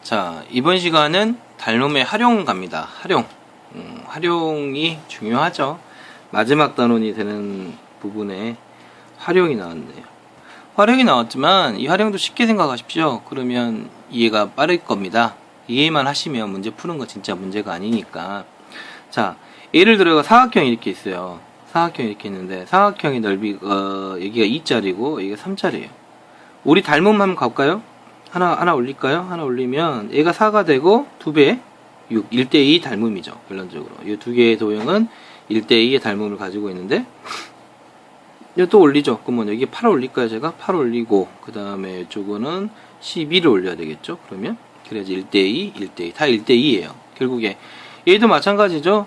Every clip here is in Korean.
자, 이번 시간은 달놈의 활용 갑니다. 활용이 중요하죠. 마지막 단원이 되는 부분에 활용이 나왔네요. 활용이 나왔지만 이 활용도 쉽게 생각하십시오. 그러면 이해가 빠를 겁니다. 이해만 하시면 문제 푸는 거 진짜 문제가 아니니까. 자, 예를 들어 사각형이 이렇게 있어요. 사각형이 이렇게 있는데 사각형의 넓이가 여기가 2짜리고 여기가 3짜리예요. 우리 닮음 한번 가볼까요? 하나 올릴까요? 하나 올리면 얘가 4가 되고 2배 6, 1대2 닮음이죠. 결론적으로 이 두 개의 도형은 1대2의 닮음을 가지고 있는데 이거 또 올리죠. 그러면 여기 8 올릴까요? 제가 8 올리고 그 다음에 이쪽은 12를 올려야 되겠죠. 그러면 그래야지 1대2, 1대2 다 1대2예요. 결국에 얘도 마찬가지죠.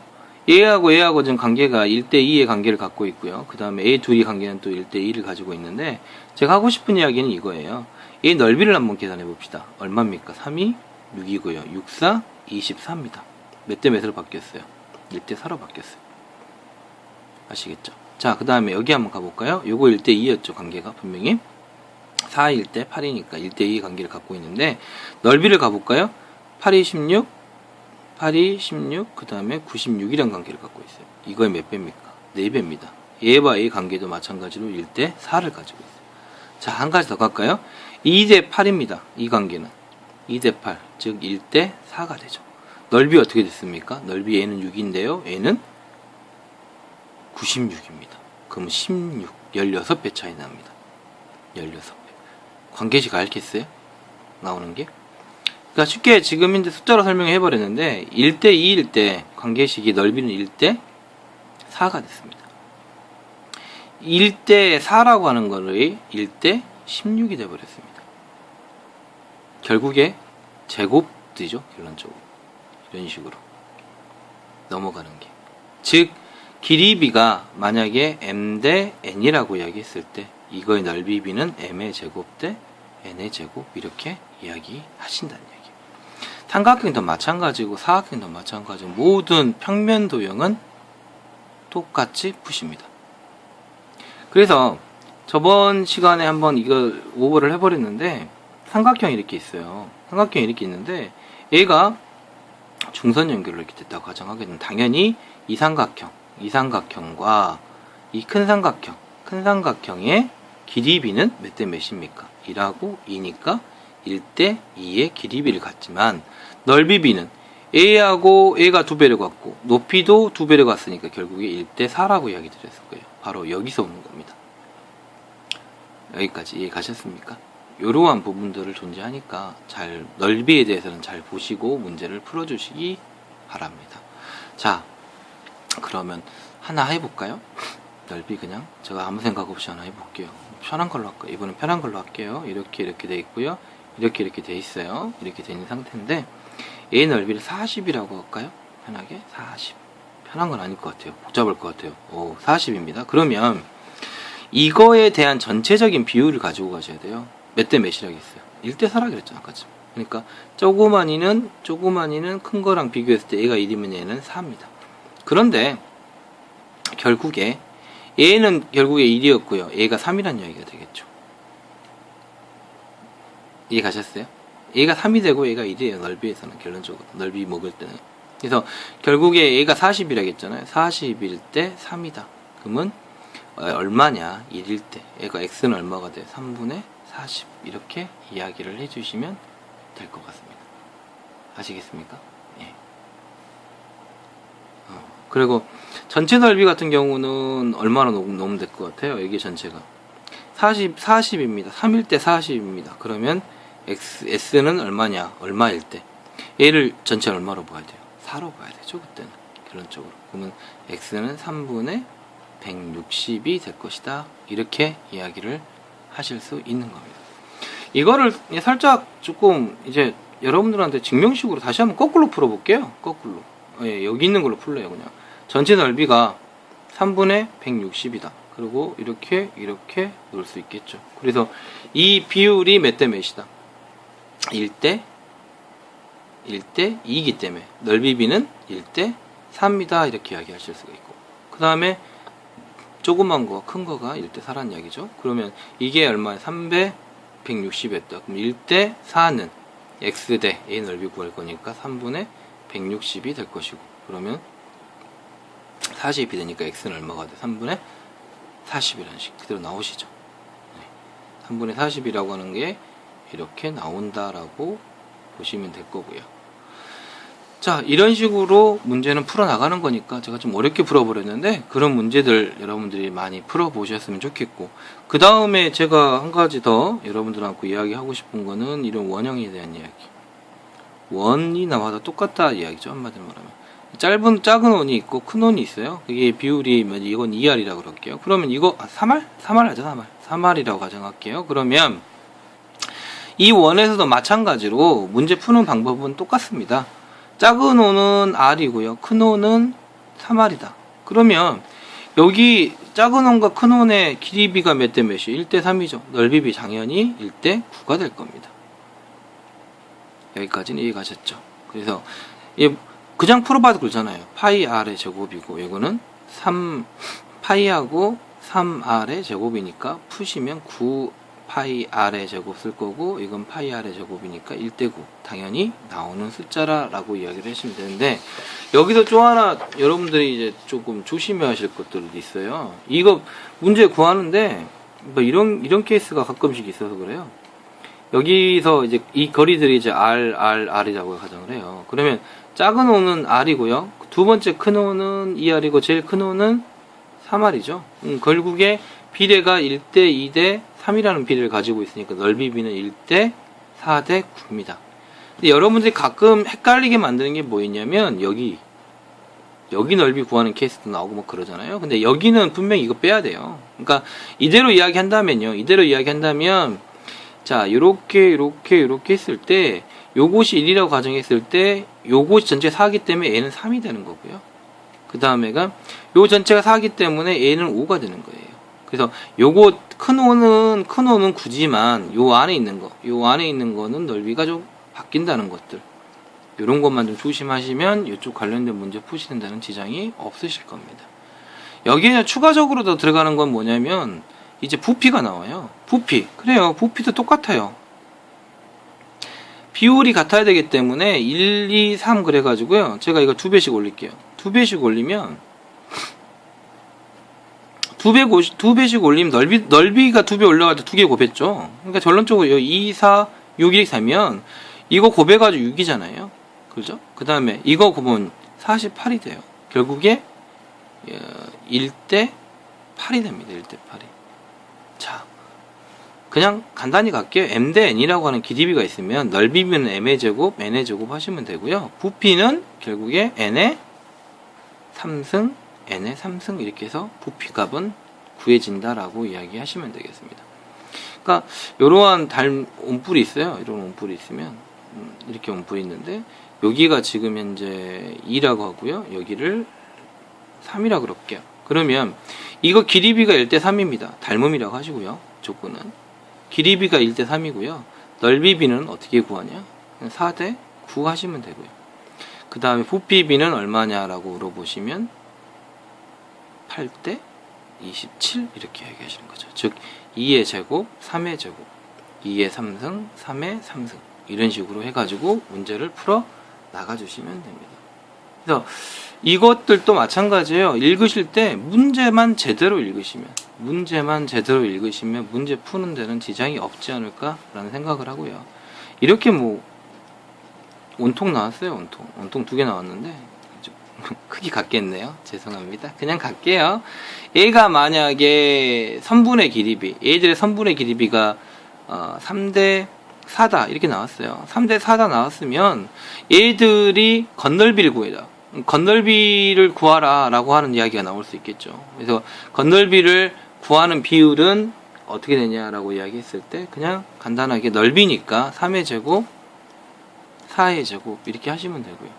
얘하고 지금 관계가 1대2의 관계를 갖고 있고요. 그 다음에 얘 둘이 관계는 또 1대2를 가지고 있는데 제가 하고 싶은 이야기는 이거예요. 얘 넓이를 한번 계산해 봅시다. 얼마입니까? 3이 6이고요. 6, 4, 24입니다. 몇 대 몇으로 바뀌었어요? 1대 4로 바뀌었어요. 아시겠죠? 자, 그 다음에 여기 한번 가볼까요? 요거 1대2였죠. 관계가 분명히 4일 때 8이니까 1대2 관계를 갖고 있는데 넓이를 가볼까요? 8이 16, 8이 16, 그 다음에 96이란 관계를 갖고 있어요. 이거의 몇 배입니까? 4배입니다. 얘와 얘 관계도 마찬가지로 1대 4를 가지고 있어요. 자, 한 가지 더 갈까요? 2대 8입니다. 이 관계는 2대 8, 즉 1대 4가 되죠. 넓이 어떻게 됐습니까? 넓이 얘는 6인데요. 얘는 96입니다. 그럼 16, 16배 차이 납니다. 16배. 관계식 알겠어요? 나오는 게? 그러니까 쉽게 지금 이제 숫자로 설명해 버렸는데 1대 2일 때 관계식이 넓이는 1대 4가 됐습니다. 1대 4라고 하는 거를 1대 16이 되어버렸습니다. 결국에 제곱이죠. 결론적으로. 이런 식으로 넘어가는 게. 즉 길이비가 만약에 m 대 n이라고 이야기했을 때 이거의 넓이비는 m의 제곱 대 n의 제곱 이렇게 이야기하신다는 얘기예요. 삼각형도 마찬가지고 사각형도 마찬가지고 모든 평면 도형은 똑같이 푸십니다. 그래서 저번 시간에 한번 이걸 오버를 해버렸는데 삼각형이 이렇게 있어요. 삼각형이 이렇게 있는데 얘가 중선 연결을 이렇게 됐다고 가정하게 되면 당연히 이 삼각형과 이 큰 삼각형의 길이비는 몇 대 몇입니까? 2라고 2니까 1대 2의 길이비를 갖지만 넓이비는 A하고 A가 2배를 갖고 높이도 2배를 갖으니까 결국에 1대 4라고 이야기 드렸을 거예요. 바로 여기서 오는 겁니다. 여기까지 이해 가셨습니까? 이러한 부분들을 존재하니까 잘 넓이에 대해서는 잘 보시고 문제를 풀어주시기 바랍니다. 자, 그러면 하나 해볼까요? 넓이 그냥 제가 아무 생각 없이 하나 해볼게요. 편한 걸로 할까요? 이번엔 편한 걸로 할게요. 이렇게 돼 있고요. 이렇게 돼 있어요. 이렇게 돼 있는 상태인데 얘 넓이를 40이라고 할까요? 편하게 40. 편한 건 아닐 것 같아요. 복잡할 것 같아요. 40입니다. 그러면 이거에 대한 전체적인 비율을 가지고 가셔야 돼요. 몇 대 몇이라고 했어요? 1대 4라고 그랬잖아. 아까. 그러니까 조그만이는 큰 거랑 비교했을 때 얘가 1이면 얘는 4입니다. 그런데 결국에 얘는 결국에 1이었고요. 얘가 3이라는 이야기가 되겠죠. 이해 가셨어요? 얘가 3이 되고 얘가 1이에요. 넓이에서는 결론적으로. 넓이 먹을 때는. 그래서 결국에 얘가 40이라고 했잖아요. 40일 때 3이다. 그러면 얼마냐? 1일 때. 얘가 x는 얼마가 돼? 3분의 40. 이렇게 이야기를 해주시면 될 것 같습니다. 아시겠습니까? 예. 그리고 전체 넓이 같은 경우는 얼마나 놓으면 될 것 같아요? 이게 전체가 40입니다. 3일 때 40입니다. 그러면 s는 얼마냐? 얼마일 때? 얘를 전체 얼마로 봐야 돼요? 4로 봐야 되죠. 그때는 결론적으로. 그러면 x는 3분의 160이 될 것이다. 이렇게 이야기를 하실 수 있는 겁니다. 이거를 살짝 조금 이제 여러분들한테 증명식으로 다시 한번 거꾸로 풀어볼게요. 거꾸로. 예, 여기 있는 걸로 풀래요. 그냥 전체 넓이가 3분의 160이다. 그리고 이렇게 놓을 수 있겠죠. 그래서 이 비율이 몇 대 몇이다? 1대 2이기 때문에 넓이비는 1대 3이다. 이렇게 이야기하실 수가 있고, 그 다음에 조그만 거, 큰 거가 1대 4라는 이야기죠. 그러면 이게 얼마야? 360이었다. 그럼 1대 4는 x대 a 넓이 구할 거니까 3분의 160이 될 것이고, 그러면 40이 되니까 x는 얼마가 돼? 3분의 40이라는 식 그대로 나오시죠. 3분의 40이라고 하는 게 이렇게 나온다라고 보시면 될 거고요. 자, 이런 식으로 문제는 풀어나가는 거니까 제가 좀 어렵게 풀어버렸는데, 그런 문제들 여러분들이 많이 풀어보셨으면 좋겠고, 그 다음에 제가 한 가지 더 여러분들하고 이야기하고 싶은 거는 이런 원형에 대한 이야기. 원이 나와도 똑같다 이야기죠. 한마디로 말하면 작은 원이 있고 큰 원이 있어요. 그게 비율이 이건 2R이라고 그럴게요. 그러면 이거 3R? 3R 하죠. 3R이라고 가정할게요. 그러면 이 원에서도 마찬가지로 문제 푸는 방법은 똑같습니다. 작은 원은 R이고요. 큰 원은 3R이다. 그러면 여기 작은 원과 큰 원의 길이비가 몇 대 몇이에요? 1대 3이죠. 넓이비 당연히 1대 9가 될 겁니다. 여기까지는 이해가셨죠? 그래서 그냥 풀어봐도 그렇잖아요. 파이 R의 제곱이고, 이거는 3파이하고 3R의 제곱이니까 푸시면 9파이 R의 제곱 쓸 거고, 이건 파이 R의 제곱이니까 1대 9 당연히 나오는 숫자라고 이야기를 하시면 되는데, 여기서 또 하나 여러분들이 이제 조금 조심해야 하실 것들도 있어요. 이거 문제 구하는데 뭐 이런 케이스가 가끔씩 있어서 그래요. 여기서 이제 이 거리들이 이제 R이라고 가정을 해요. 그러면 작은 호는 R이고요. 두 번째 큰 호는 2R이고 제일 큰 호는 3R이죠. 결국에 비례가 1대 2대 3이라는 비례를 가지고 있으니까 넓이비는 1대 4대 9입니다. 근데 여러분들이 가끔 헷갈리게 만드는 게 뭐 있냐면, 여기 넓이 구하는 케이스도 나오고 뭐 그러잖아요. 근데 여기는 분명히 이거 빼야 돼요. 그러니까 이대로 이야기한다면 자, 요렇게 했을 때, 요것이 1이라고 가정했을 때, 요것이 전체가 4기 때문에 A는 3이 되는 거고요. 그 다음에가, 요 전체가 4기 때문에 A는 5가 되는 거예요. 그래서 요거, 큰 O는 9지만, 요 안에 있는 거는 넓이가 좀 바뀐다는 것들. 요런 것만 좀 조심하시면, 요쪽 관련된 문제 푸시는 데는 지장이 없으실 겁니다. 여기에 추가적으로 더 들어가는 건 뭐냐면, 이제 부피가 나와요. 그래요. 부피도 똑같아요. 비율이 같아야 되기 때문에 1, 2, 3 그래가지고요. 제가 이거 2배씩 올릴게요. 2배씩 올리면 2배씩 올리면 넓이가 2배 올라갈 때 2개 곱했죠. 그러니까 결론적으로 2, 4, 6 이렇게 되면 이거 곱해가지고 6이잖아요. 그죠? 그 다음에 이거 곱으면 48이 돼요. 결국에 1대 8이 됩니다. 1대 8이. 자, 그냥 간단히 갈게요. m 대 n이라고 하는 길이비가 있으면 넓이비는 m의 제곱, n의 제곱 하시면 되고요. 부피는 결국에 n의 3승, n의 3승 이렇게 해서 부피값은 구해진다라고 이야기하시면 되겠습니다. 그러니까 이러한 온뿔이 있어요. 이런 온뿔이 있으면 이렇게 온뿔이 있는데, 여기가 지금 현재 2라고 하고요. 여기를 3이라고 그럴게요. 그러면 이거 길이비가 1대 3입니다. 닮음이라고 하시고요. 조건은 길이비가 1대 3이고요. 넓이비는 어떻게 구하냐? 4대 9 하시면 되고요. 그 다음에 부피비는 얼마냐라고 물어보시면 8대 27 이렇게 얘기하시는 거죠. 즉 2의 제곱, 3의 제곱, 2의 3승, 3의 3승 이런 식으로 해가지고 문제를 풀어 나가주시면 됩니다. 그래서 이것들도 마찬가지예요. 읽으실 때 문제만 제대로 읽으시면 문제 푸는 데는 지장이 없지 않을까라는 생각을 하고요. 이렇게 뭐 온통 나왔어요. 온통 2개 나왔는데 크기 같겠네요. 죄송합니다. 그냥 갈게요. 얘가 만약에 선분의 길이비, 얘들의 선분의 길이비가 3대 4다 이렇게 나왔어요. 3대 4다 나왔으면 얘들이 건널비를 구해라. 건널비를 구하라 라고 하는 이야기가 나올 수 있겠죠. 그래서 건널비를 구하는 비율은 어떻게 되냐라고 이야기했을 때 그냥 간단하게 넓이니까 3의 제곱, 4의 제곱 이렇게 하시면 되고요.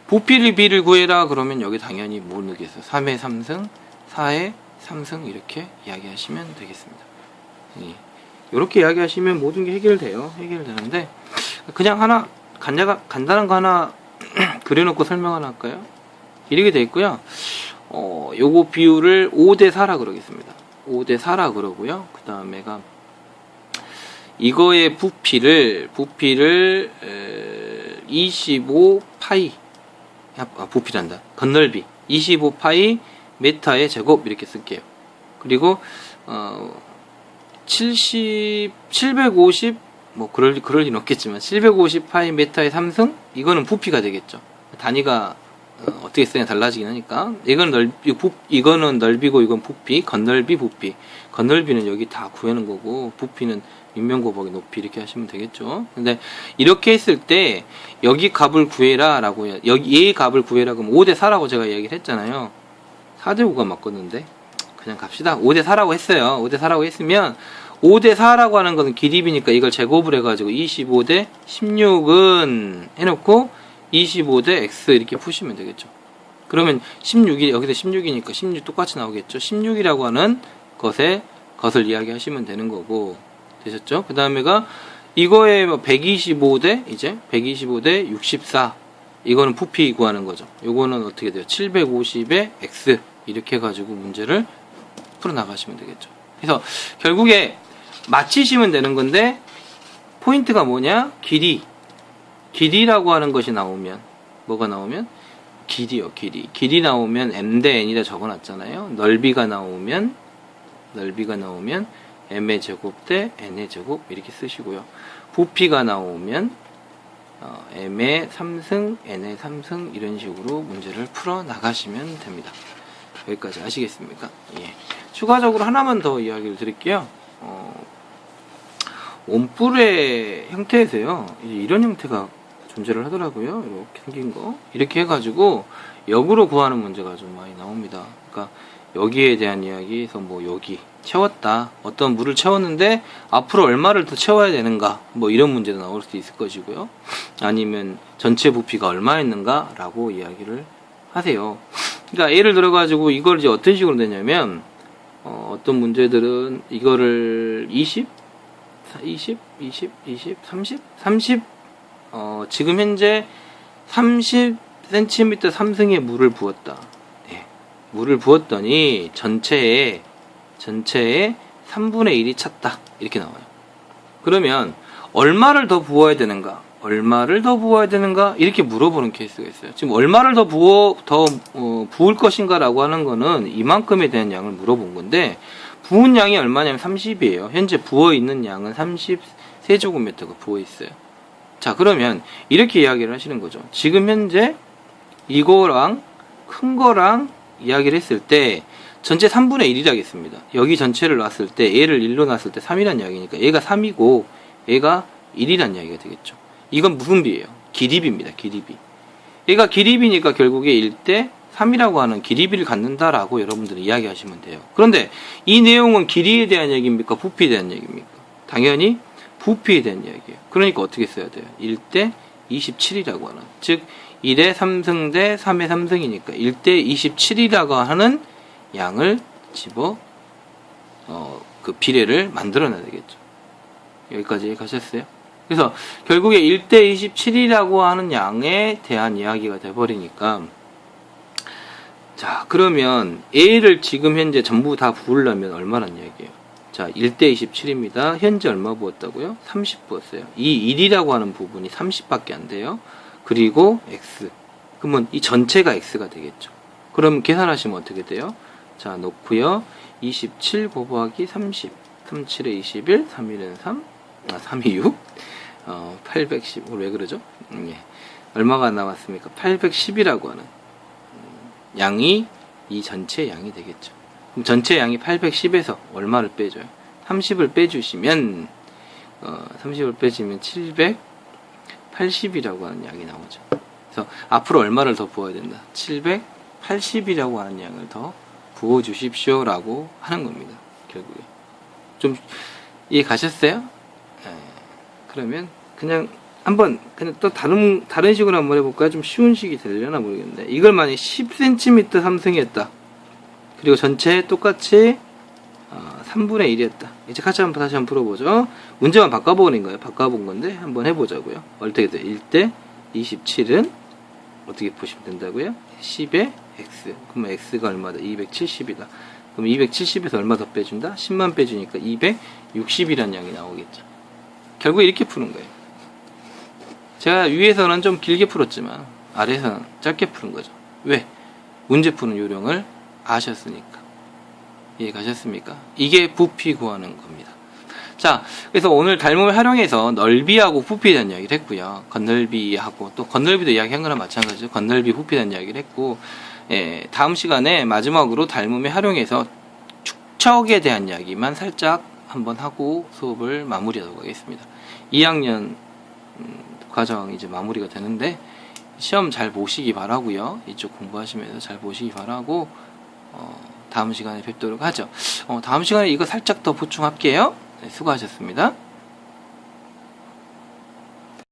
부피를 비를 구해라 그러면 여기 당연히 못 넣겠어요. 3의 3승, 4의 3승 이렇게 이야기하시면 되겠습니다. 이렇게 이야기하시면 모든 게 해결되는데 그냥 하나 간단한 거 하나 그려놓고 설명 하나 할까요? 이렇게 돼 있고요. 요거 비율을 5대 4라 그러겠습니다. 5대 4라 그러고요. 그 다음에가 이거의 부피를 25파이 부피란다. 건널비 25파이 메타의 제곱 이렇게 쓸게요. 그리고 750 뭐 그럴 리는 없겠지만 750파이 메타의 3승 이거는 부피가 되겠죠. 단위가 어떻게 쓰냐 달라지긴 하니까 이거는 넓이고 이건 부피, 건널비, 부피. 건널비는 여기 다 구하는 거고 부피는 밑면고박의 높이 이렇게 하시면 되겠죠. 근데 이렇게 했을 때 여기 값을 구해라 라고 해요. 여기 얘 값을 구해라 그럼 5대 4라고 제가 얘기를 했잖아요. 4대 5가 맞겠는데 그냥 갑시다. 5대 4라고 했어요. 5대 4라고 했으면 5대 4라고 하는 거는 기립이니까 이걸 제곱을 해가지고 25대 16은 해놓고 25대 x 이렇게 푸시면 되겠죠. 그러면 16이 여기서 16이니까 16 똑같이 나오겠죠. 16이라고 하는 것을 이야기하시면 되는 거고 되셨죠? 그 다음에가 이거에 125대 이제 125대 64 이거는 부피 구하는 거죠. 요거는 어떻게 돼요? 750의 x 이렇게 해가지고 문제를 풀어 나가시면 되겠죠. 그래서 결국에 맞히시면 되는 건데 포인트가 뭐냐? 길이라고 하는 것이 나오면 뭐가 나오면 길이요. 길이 나오면 m 대 n이라 적어놨잖아요. 넓이가 나오면 m의 제곱 대 n의 제곱 이렇게 쓰시고요. 부피가 나오면 m의 3승 n의 3승 이런 식으로 문제를 풀어 나가시면 됩니다. 여기까지 아시겠습니까? 예. 추가적으로 하나만 더 이야기를 드릴게요. 원뿔의 형태에서요. 이런 형태가 존재를 하더라고요. 이렇게 생긴 거. 이렇게 해가지고 역으로 구하는 문제가 좀 많이 나옵니다. 그러니까 여기에 대한 이야기에서 뭐 여기 채웠다. 어떤 물을 채웠는데 앞으로 얼마를 더 채워야 되는가. 뭐 이런 문제도 나올 수도 있을 것이고요. 아니면 전체 부피가 얼마였는가 라고 이야기를 하세요. 그러니까 예를 들어가지고 이걸 이제 어떤 식으로 되냐면 어떤 문제들은 이거를 20, 30 지금 현재 30cm 3승에 물을 부었다. 예. 물을 부었더니 전체에 3분의 1이 찼다. 이렇게 나와요. 그러면 얼마를 더 부어야 되는가? 이렇게 물어보는 케이스가 있어요. 지금 얼마를 더 부을 것인가 라고 하는 거는 이만큼에 대한 양을 물어본 건데 부은 양이 얼마냐면 30이에요. 현재 부어 있는 양은 33제곱미터가 부어 있어요. 자, 그러면 이렇게 이야기를 하시는 거죠. 지금 현재 이거랑 큰 거랑 이야기를 했을 때 전체 3분의 1이라겠습니다. 여기 전체를 놨을 때 얘를 1로 놨을 때 3이란 이야기니까 얘가 3이고 얘가 1이란 이야기가 되겠죠. 이건 무슨 비예요? 기립입니다. 기립이. 얘가 기립이니까 결국에 1대 3이라고 하는 기립비를 갖는다라고 여러분들이 이야기하시면 돼요. 그런데 이 내용은 길이에 대한 얘기입니까? 부피에 대한 얘기입니까? 당연히 부피에 대한 이야기예요. 그러니까 어떻게 써야 돼요? 1대 27이라고 하는, 즉 1의 3승 대 3의 3승이니까 1대 27이라고 하는 양을 그 비례를 만들어내야 되겠죠. 여기까지 가셨어요? 그래서 결국에 1대 27이라고 하는 양에 대한 이야기가 돼버리니까, 자, 그러면 A를 지금 현재 전부 다 부으려면 얼마란 이야기예요? 자, 1대 27입니다. 현재 얼마 부었다고요? 30 부었어요. 이 1이라고 하는 부분이 30밖에 안 돼요. 그리고 X. 그러면 이 전체가 X가 되겠죠. 그럼 계산하시면 어떻게 돼요? 자, 놓고요. 27 곱하기 30. 37에 21, 3일은 3, 3이 6, 810, 왜 그러죠? 예. 얼마가 나왔습니까? 810이라고 하는 양이 이 전체 양이 되겠죠. 그럼 전체 양이 810에서 얼마를 빼줘요? 30을 빼주시면 30을 빼주면 780이라고 하는 양이 나오죠. 그래서 앞으로 얼마를 더 부어야 된다? 780이라고 하는 양을 더 부어 주십시오 라고 하는 겁니다. 결국에 좀 이해 가셨어요? 그러면 그냥 한번 그냥 또 다른 식으로 한번 해볼까요? 좀 쉬운 식이 되려나 모르겠는데, 이걸 만약에 10cm 3승이었다. 그리고 전체 똑같이 3분의 1이었다. 이제 같이 다시 한번 풀어보죠. 문제만 바꿔보는 거예요. 바꿔본 건데 한번 해보자고요. 어떻게 돼요? 1대 27은 어떻게 보시면 된다고요? 10의 x. 그러면 x가 얼마다? 270이다. 그럼 270에서 얼마 더 빼준다? 10만 빼주니까 260이라는 양이 나오겠죠. 결국 이렇게 푸는 거예요. 제가 위에서는 좀 길게 풀었지만 아래에서는 짧게 푸는 거죠. 왜? 문제 푸는 요령을 아셨으니까. 이해가셨습니까? 이게 부피 구하는 겁니다. 자, 그래서 오늘 닮음을 활용해서 넓이하고 부피에 대한 이야기를 했고요. 건널비하고 또 건널비도 이야기한 거랑 마찬가지죠. 건널비, 부피에 대한 이야기를 했고, 다음 시간에 마지막으로 닮음을 활용해서 축척에 대한 이야기만 살짝 한번 하고 수업을 마무리하도록 하겠습니다. 2학년 과정 이제 마무리가 되는데 시험 잘 보시기 바라고요. 이쪽 공부하시면서 잘 보시기 바라고 다음 시간에 뵙도록 하죠. 다음 시간에 이거 살짝 더 보충할게요. 네, 수고하셨습니다.